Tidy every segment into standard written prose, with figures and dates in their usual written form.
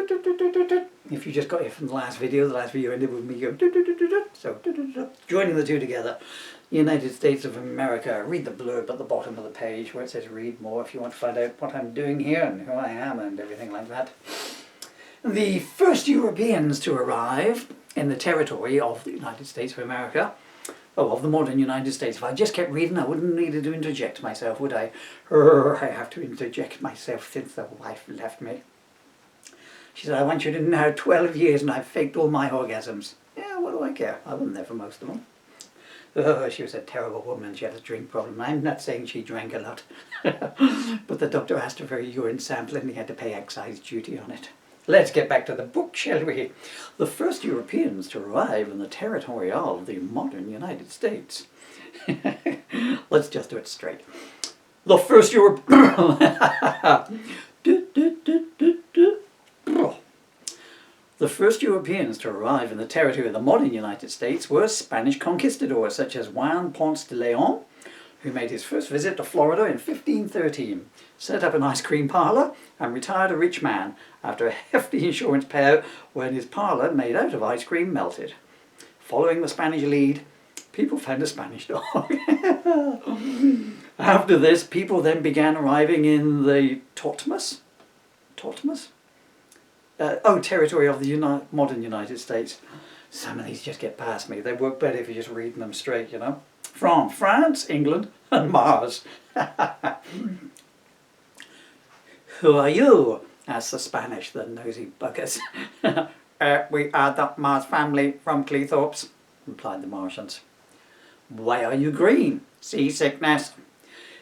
If you just got here from the last video ended with me going so joining the two together. United States of America. Read the blurb at the bottom of the page where it says read more if you want to find out what I'm doing here and who I am and everything like that. The first Europeans to arrive in the territory of the United States of America, of the modern United States. If I just kept reading, I wouldn't need to interject myself, would I? I have to interject myself since the wife left me. She said, I want you to know 12 years and I've faked all my orgasms. Yeah, what do I care? I wasn't there for most of them. Oh, she was a terrible woman. She had a drink problem. I'm not saying she drank a lot. But the doctor asked her for a urine sample and he had to pay excise duty on it. Let's get back to the book, shall we? The first Europeans to arrive in the territory of the modern United States. Let's just do it straight. The first The first Europeans to arrive in the territory of the modern United States were Spanish conquistadors such as Juan Ponce de Leon, who made his first visit to Florida in 1513, set up an ice cream parlour and retired a rich man after a hefty insurance payout when his parlour made out of ice cream melted. Following the Spanish lead, people found a Spanish dog. After this, people then began arriving in the territory of the modern United States. Some of these just get past me. They work better if you're just reading them straight, you know. From France, England, and Mars. Who are you? Asked the Spanish, the nosy buggers. We are the Mars family from Cleethorpes, replied the Martians. Why are you green? Seasickness.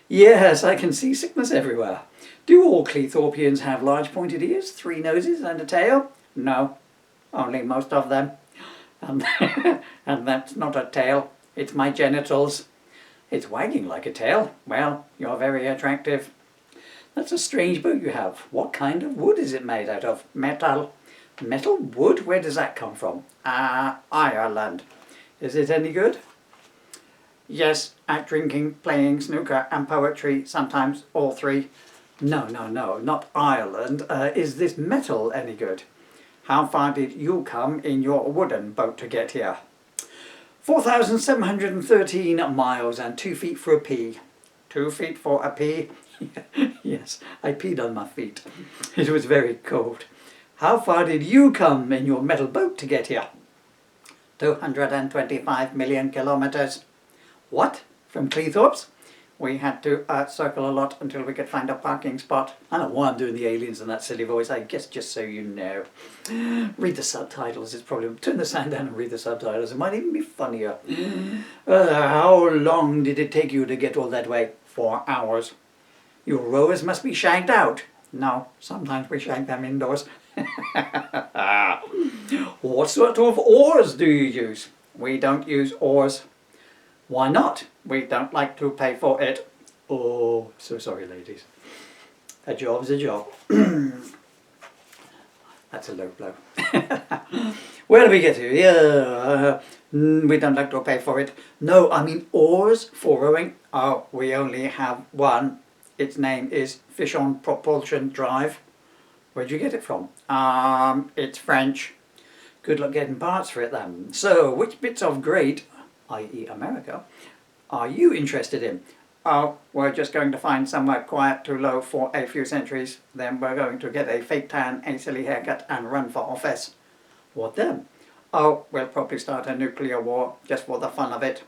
Yes, I can see sickness everywhere. Do all Cleethorpians have large pointed ears, 3 noses and a tail? No, only most of them. And that's not a tail, it's my genitals. It's wagging like a tail. Well, you're very attractive. That's a strange boat you have. What kind of wood is it made out of? Metal. Metal? Wood? Where does that come from? Ireland. Is it any good? Yes, at drinking, playing snooker and poetry, sometimes all 3. No, not Ireland. Is this metal any good? How far did you come in your wooden boat to get here? 4,713 miles and 2 feet for a pee. 2 feet for a pee? Yes, I peed on my feet. It was very cold. How far did you come in your metal boat to get here? 225 million kilometers. What? From Cleethorpes? We had to circle a lot until we could find a parking spot. I don't know why I'm doing the aliens in that silly voice, I guess just so you know. Read the subtitles, it's probably... Turn the sound down and read the subtitles, it might even be funnier. How long did it take you to get all that way? 4 hours. Your rowers must be shanked out. No, sometimes we shank them indoors. What sort of oars do you use? We don't use oars. Why not? We don't like to pay for it. Oh, so sorry, ladies. A job's a job. That's a low blow. Where do we get to? Yeah, we don't like to pay for it. No, I mean oars for rowing. Oh, we only have one. Its name is Fish on Propulsion Drive. Where'd you get it from? It's French. Good luck getting parts for it then. So, which bits of great, i.e. America, are you interested in? Oh, we're just going to find somewhere quiet too low for a few centuries. Then we're going to get a fake tan, a silly haircut and run for office. What then? Oh, we'll probably start a nuclear war just for the fun of it.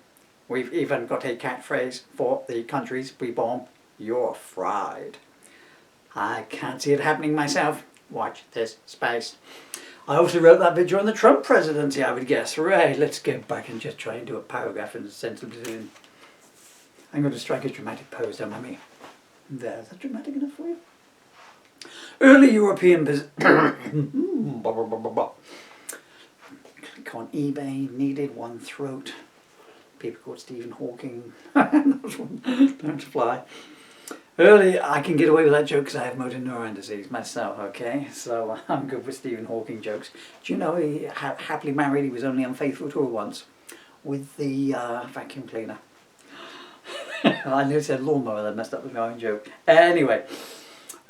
We've even got a catchphrase for the countries we bomb. You're fried. I can't see it happening myself. Watch this space. I also wrote that bit during the Trump presidency, I would guess. Right, let's go back and just try and do a paragraph in a sensible decision. I'm going to strike a dramatic pose, don't mind me. There, is that dramatic enough for you? Early European Click on eBay, needed one throat. People called Stephen Hawking. Don't fly. Early, I can get away with that joke because I have motor neuron disease myself, okay? So I'm good with Stephen Hawking jokes. Do you know he happily married, he was only unfaithful to her once with the vacuum cleaner. I nearly said lawnmower, that messed up with my own joke. Anyway,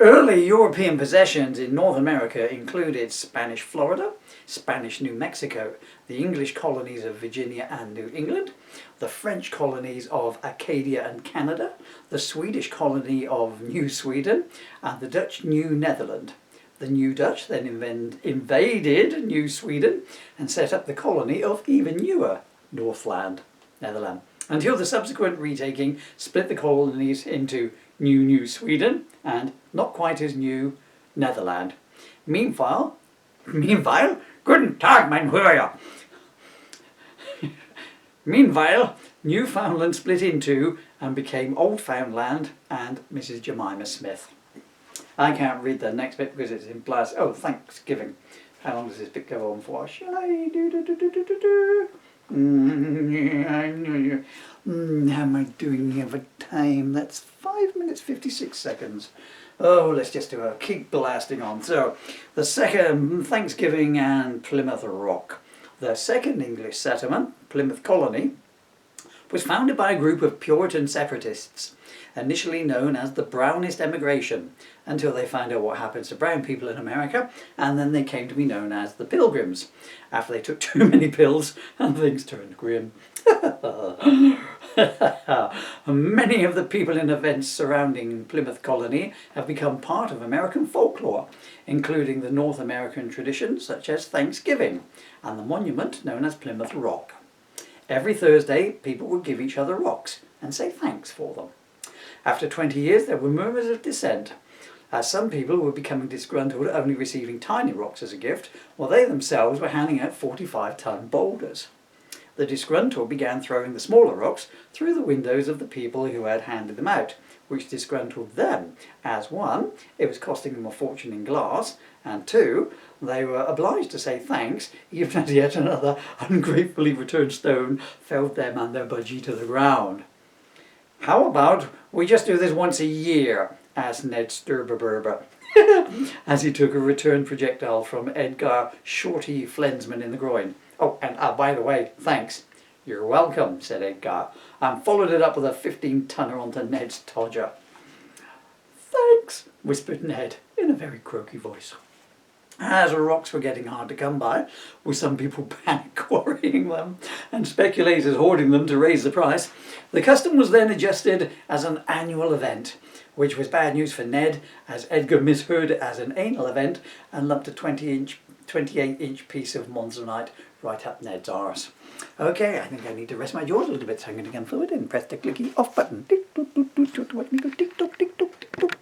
Early European possessions in North America included Spanish Florida, Spanish New Mexico, the English colonies of Virginia and New England, the French colonies of Acadia and Canada, the Swedish colony of New Sweden, and the Dutch New Netherland. The New Dutch then invaded New Sweden and set up the colony of even newer Northland, Netherland, until the subsequent retaking split the colonies into New Sweden and not quite as new Netherland. Meanwhile, guten Tag, mein Herr. Meanwhile, Newfoundland split into and became Old Foundland and Mrs. Jemima Smith. I can't read the next bit because it's in blast. Oh, Thanksgiving. How long does this bit go on for? Shall I do? How am I doing over time? That's 5 minutes 56 seconds. Oh, let's just keep blasting on. So, the second Thanksgiving and Plymouth Rock. The second English settlement, Plymouth Colony, was founded by a group of Puritan separatists, initially known as the Brownist Emigration, until they found out what happens to brown people in America, and then they came to be known as the Pilgrims, after they took too many pills and things turned grim. Many of the people and events surrounding Plymouth Colony have become part of American folklore, including the North American traditions such as Thanksgiving, and the monument known as Plymouth Rock. Every Thursday, people would give each other rocks and say thanks for them. After 20 years, there were murmurs of dissent, as some people were becoming disgruntled at only receiving tiny rocks as a gift, while they themselves were handing out 45-ton boulders. The disgruntled began throwing the smaller rocks through the windows of the people who had handed them out, which disgruntled them, as one, it was costing them a fortune in glass, and two, they were obliged to say thanks, even as yet another ungratefully returned stone felled them and their budgie to the ground. "How about we just do this once a year?" asked Ned Sturberberber, as he took a return projectile from Edgar Shorty Flensman in the groin. "Oh, and by the way, thanks." "You're welcome," said Edgar, and followed it up with a 15-tonner onto Ned's todger. "Thanks," whispered Ned in a very croaky voice. As rocks were getting hard to come by, with some people panic quarrying them and speculators hoarding them to raise the price, the custom was then adjusted as an annual event, which was bad news for Ned, as Edgar misheard it as an anal event and lumped a 28-inch piece of monzonite right up Ned's arse. Okay, I think I need to rest my jaws a little bit, so I'm going to come forward and press the clicky off button. Tick tock, tick tock, tick tock, tick tock.